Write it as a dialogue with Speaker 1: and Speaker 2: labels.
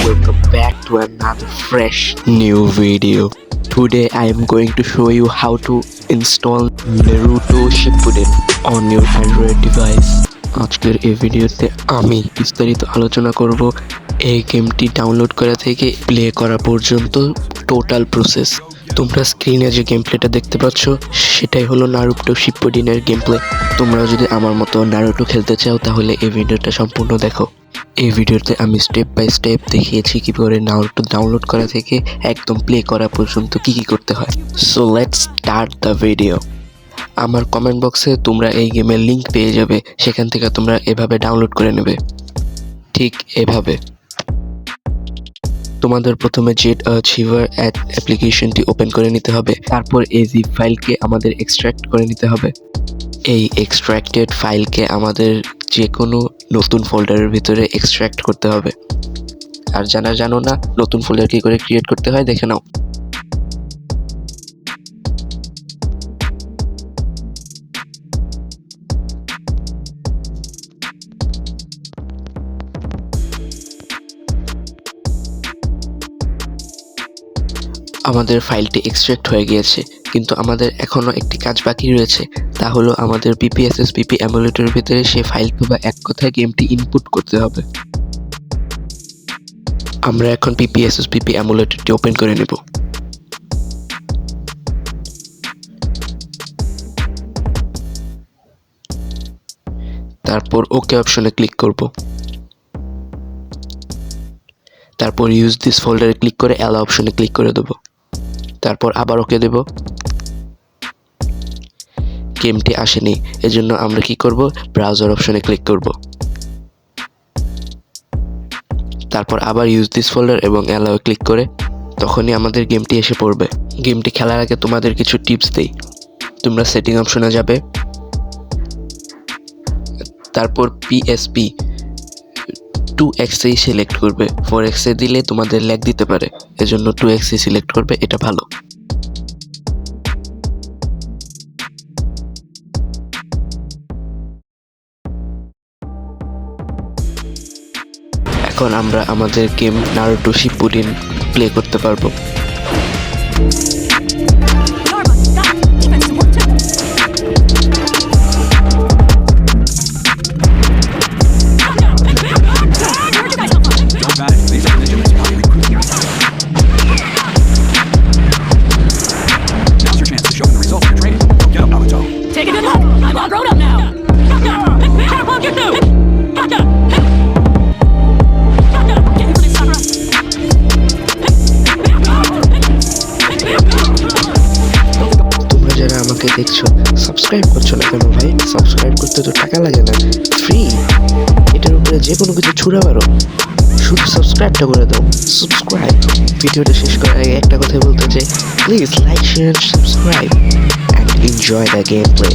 Speaker 1: welcome back to another fresh new video. Today I am going to show you how to install Naruto Shippuden on your Android device. আজকের এই ভিডিওতে আমি বিস্তারিত আলোচনা করব এই গেমটি ডাউনলোড করা থেকে প্লে করা পর্যন্ত টোটাল প্রসেস। তোমরা স্ক্রিনে যে গেম প্লেটা দেখতে পাচ্ছ সেটাই হলো নারুটো শিপুডেনের গেম প্লে। তোমরা যদি আমার মতো নারুটো খেলতে চাও তাহলে এই ভিডিওটা সম্পূর্ণ দেখো। এই ভিডিওতে আমি স্টেপ বাই স্টেপ দেখিয়েছি কিভাবে নারুটো ডাউনলোড করা থেকে একদম প্লে করা পর্যন্ত কি করতে হয়। So let's start the video. আমার কমেন্ট বক্সে তোমরা এই গেমের লিংক পেয়ে যাবে, সেখান থেকে তোমরা এভাবে ডাউনলোড করে নেবে। ঠিক এভাবে তোমাদের প্রথমে জেট আর্চিভার অ্যাপ্লিকেশনটি ওপেন করে নিতে হবে। তারপর এই জিপ ফাইলকে আমাদের এক্সট্র্যাক্ট করে নিতে হবে। এই এক্সট্র্যাক্টেড ফাইলকে আমাদের যে কোনো নতুন ফোল্ডারের ভিতরে এক্সট্র্যাক্ট করতে হবে। আর যারা জানো না নতুন ফোল্ডার কী করে ক্রিয়েট করতে হয় দেখে নাও। আমাদের ফাইলটি এক্সট্র্যাক্ট হয়ে গিয়েছে, কিন্তু আমাদের এখনও একটি কাজ বাকি রয়েছে, তা হলো আমাদের PPSSPP এমুলেটরের ভিতরে সেই ফাইলটি বা এক কথায় গেমটি ইনপুট করতে হবে। আমরা এখন PPSSPP এমুলেটরটি ওপেন করে নেব। তারপর ওকে অপশনে ক্লিক করব। তারপর ইউজ দিস ফোল্ডারে ক্লিক করে অ্যালাউ অপশনে ক্লিক করে দেব। তারপর আবার ওকে দেব। গেমটি আসেনি, এজন্য আমরা কি করব, ব্রাউজার অপশনে ক্লিক করব। তারপর আবার ইউজ দিস ফোল্ডার এবং অ্যালাউ ক্লিক করে তখনই আমাদের গেমটি এসে পড়বে। গেমটি খেলার আগে তোমাদের কিছু টিপস দেই। তোমরা সেটিং অপশনে যাবে, তারপর PSP 2x সিলেক্ট করবে। 4x দিলে তোমাদের ল্যাগ দিতে পারে, এজন্য 2x সিলেক্ট করবে, এটা ভালো। এখন আমরা আমাদের গেম নারুটো শিপুডেন প্লে করতে পারবো। আমাকে দেখছো, সাবস্ক্রাইব করছো না কেন ভাই? সাবস্ক্রাইব করতে তো টাকা লাগে না, ফ্রি। এটার উপরে যে কোনো কিছু ছুড়ে পারো, শুধু সাবস্ক্রাইবটা করে দাও। সাবস্ক্রাইব। ভিডিওটা শেষ করার আগে একটা কথা বলতে চাই, please like, share, subscribe and enjoy the game play.